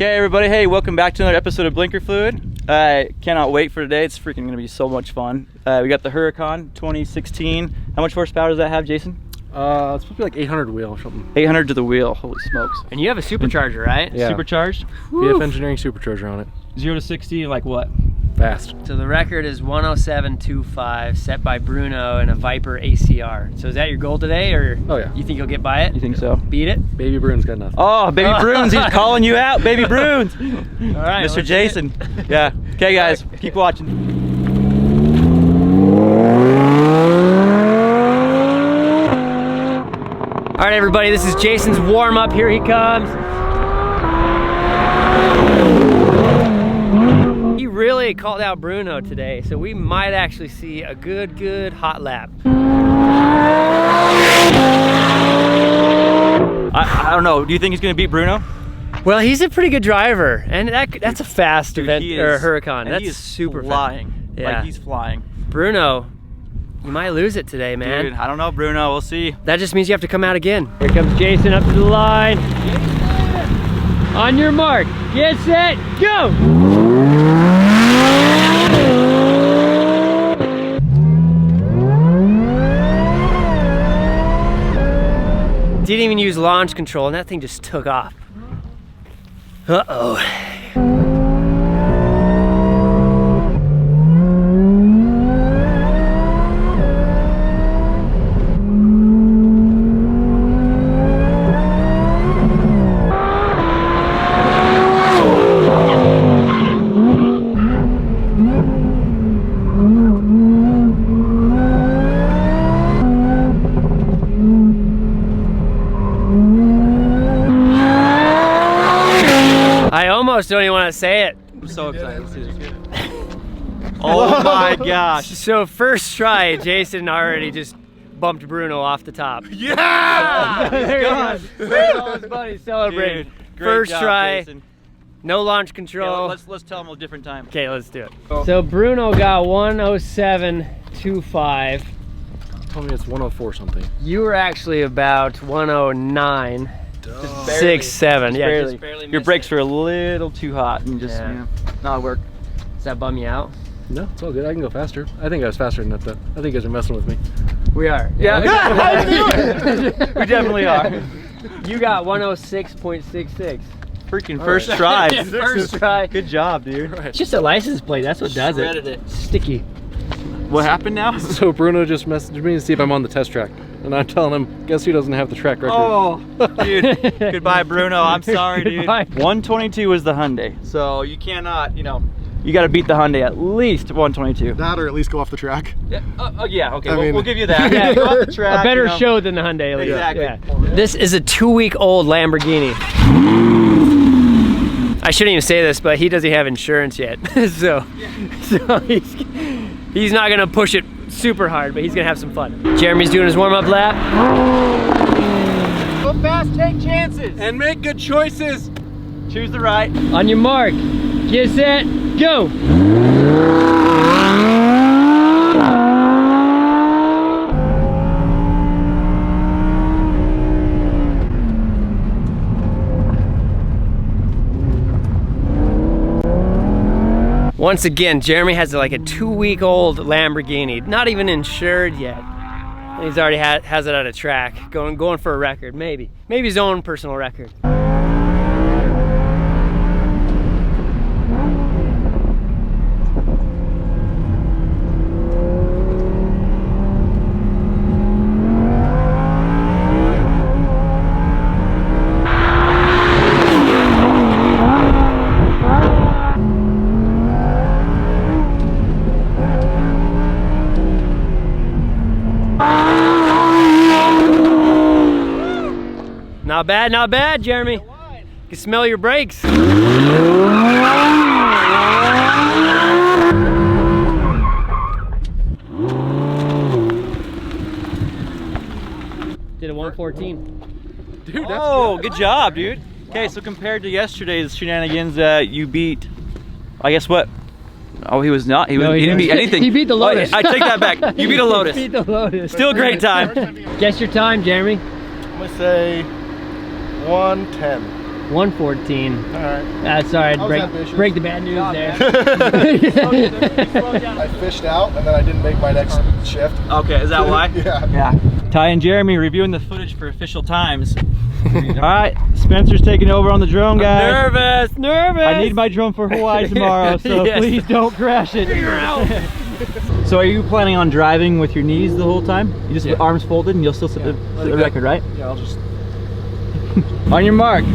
Okay, everybody, hey, welcome back to another episode of Blinker Fluid. I cannot wait for today. It's freaking gonna be so much fun. We got the Huracan 2016. How much horsepower does that have, Jason? It's supposed to be like 800 wheel or something. 800 to the wheel, holy smokes. And you have a supercharger, right? Yeah. Supercharged? BF Engineering supercharger on it. 0 to 60, like what? Fast. So the record is 107.25, set by Bruno in a Viper ACR. So is that your goal today, or Oh yeah. you think you'll get by it? You think so? Beat it? Baby Brune's got nothing. Oh, Baby Bruins, he's calling you out, Baby Bruins. All right, Mr. Jason. Yeah. Okay, guys, keep watching. All right, everybody, this is Jason's warm-up. Here he comes. He really called out Bruno today, so we might actually see a good hot lap. I don't know, do you think he's gonna beat Bruno? Well, he's a pretty good driver, and that's a fast event, he or is, Huracan. and That's he is super flying. fast. Yeah. Like he's flying. Bruno, you might lose it today, man. Dude, I don't know, Bruno, we'll see. That just means you have to come out again. Here comes Jason up to the line. On your mark, get set, go! Didn't even use launch control, and that thing just took off. Uh-oh. I almost don't even want to say it. I'm so excited to see this. Oh my gosh. So first try, Jason already just bumped Bruno off the top. Yeah! There he goes. All his buddies celebrating. Dude, great First job, Try, Jason. no launch Yeah, control. let's tell him a different time. Okay, let's do it. So Bruno got 107.25. Told me it's 104 something. You were actually about 109. Just 6.7. Yeah, barely. just barely Your missed brakes it. were a little too hot and just, Yeah. you know, not work. Does that bum you out? No, it's all good. I can go faster. I think I was faster than that though. I think you guys are messing with me. We are. Yeah, we definitely are. You got 106.66. Freaking first try. First try. Good job, dude. It's just a license plate. That's what does Shredded it. it. Sticky. What happened now? So Bruno just messaged me to see if I'm on the test track. And I'm telling him, guess who doesn't have the track record? Oh, dude. Goodbye, Bruno. I'm sorry, dude. Goodbye. 122 was the Hyundai. So you cannot, you know, you got to beat the Hyundai at least 122. That or at least go off the track. Yeah, yeah, okay. I mean- We'll give you that. Yeah, Go off the track, a better you know. show than the Hyundai. At least. Exactly. Yeah. This is a 2-week-old Lamborghini. I shouldn't even say this, but he doesn't have insurance yet, so he's not gonna push it super hard, but he's gonna have some fun. Jeremy's doing his warm-up lap. Go fast, take chances. And make good choices. Choose the right. On your mark, get set, go. Once again, Jeremy has like a 2-week-old Lamborghini, not even insured yet. And he's already has it at a track, going for a record, maybe his own personal record. Not bad, Jeremy. You can smell your brakes. Did a 114. Dude, that's good job, dude. Okay, so compared to yesterday's shenanigans, you beat, I guess what? Oh, he was not. He didn't beat anything. He beat the Lotus. Oh, I take that back. You beat a Lotus. He beat the Lotus. Still a great time. Guess your time, Jeremy. I'm gonna say 110. 114. All right. Sorry, I was break the bad news there. I fished out and then I didn't make my next shift. Okay, is that why? Yeah. Yeah. Ty and Jeremy reviewing the footage for official times. All right, Spencer's taking over on the drone, guys. Nervous. I need my drone for Hawaii tomorrow, so Yes. please don't crash it. So are you planning on driving with your knees the whole time? You just arms folded and you'll still set the record, right? Yeah, I'll just... On your mark,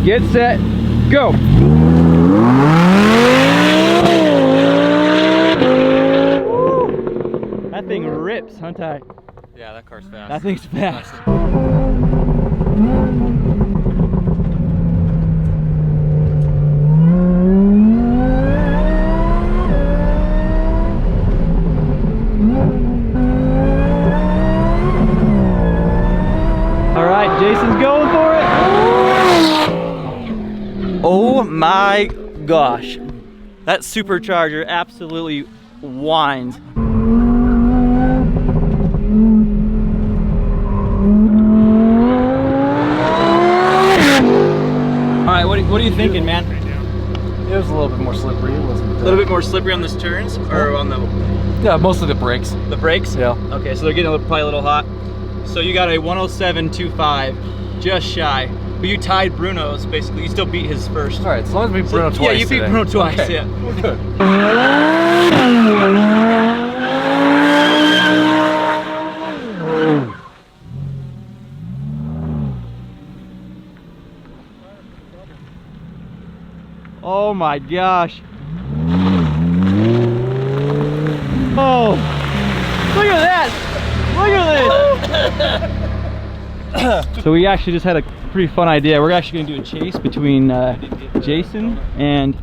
get set, go. That thing rips, huh, Ty? Yeah, that car's fast. That thing's fast. All right, Jason's going for it. Oh my gosh. That supercharger absolutely whines. All right, what are you thinking, man? It was a little bit more slippery. It wasn't... A little bit more slippery on the turns, or on the Yeah, mostly the brakes. brakes? Yeah. Okay, so they're getting probably a little hot. So you got a 107.25, just shy. But you tied Bruno's, basically. You still beat his first. All right, as long as we beat Bruno twice. Yeah, you beat today. Bruno twice, Okay. yeah. We're good. Oh my gosh. Oh, look at that. Look at this. So we actually just had a pretty fun idea. We're actually gonna do a chase between Jason and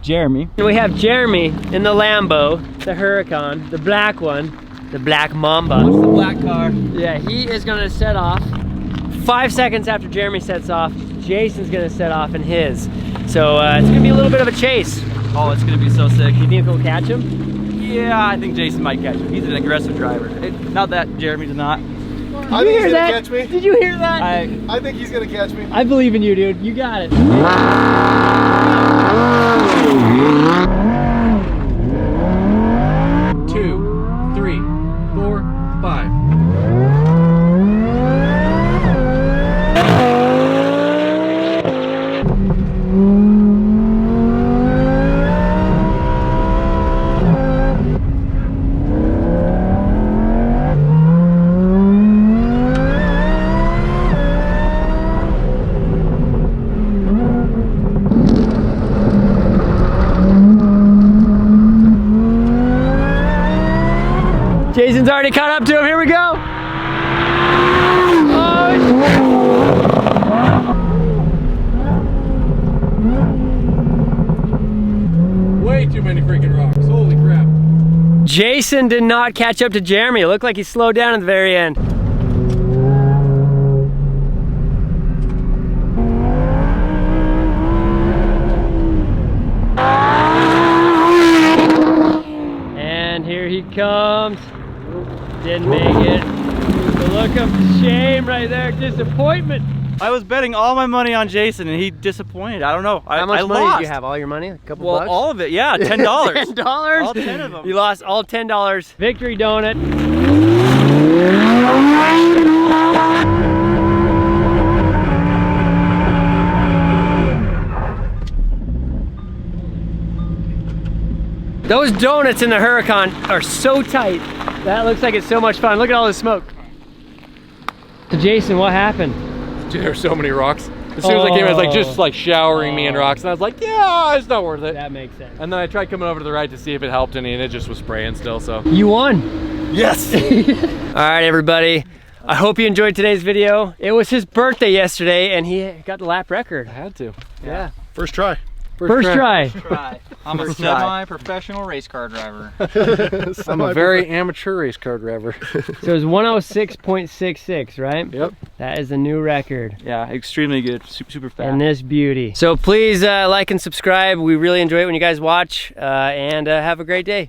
Jeremy. We have Jeremy in the Lambo, the Huracan, the black one, the black Mamba. What's the black car? Yeah, he is gonna set off. 5 seconds after Jeremy sets off, Jason's gonna set off in his. So it's gonna be a little bit of a chase. Oh, it's gonna be so sick. You think we'll catch him? Yeah, I think Jason might catch him. He's an aggressive driver. Not that Jeremy's not. I think he's gonna catch me. Did you hear that? I think he's gonna catch me. I believe in you, dude. You got it. 2, 3, 4, 5. Jason's already caught up to him. Here we go. Way too many freaking rocks. Holy crap. Jason did not catch up to Jeremy. It looked like he slowed down at the very end. And here he comes. Didn't make it. The look of shame right there, disappointment. I was betting all my money on Jason and he disappointed. I don't know. How much I money lost. did you have? All your money? A couple Well, bucks? all of it, yeah, $10. $10? All 10 of them. You lost all $10. Victory donut. Those donuts in the Huracan are so tight. That looks like it's so much fun. Look at all this smoke. So Jason, what happened? Dude, there were so many rocks. As soon as I came, it was like just like showering me in rocks, and I was like, yeah, it's not worth it. That makes sense. And then I tried coming over to the right to see if it helped any, and it just was spraying still. So You won. yes. All right, everybody. I hope you enjoyed today's video. It was his birthday yesterday, and he got the lap record. I had to. Yeah. First try. First try. Try. I'm a First try. semi-professional race car driver. I'm a very amateur race car driver. So it was 106.66, right? Yep. That is a new record. Yeah, extremely good. Super fast. And this beauty. So please like and subscribe. We really enjoy it when you guys watch, and have a great day.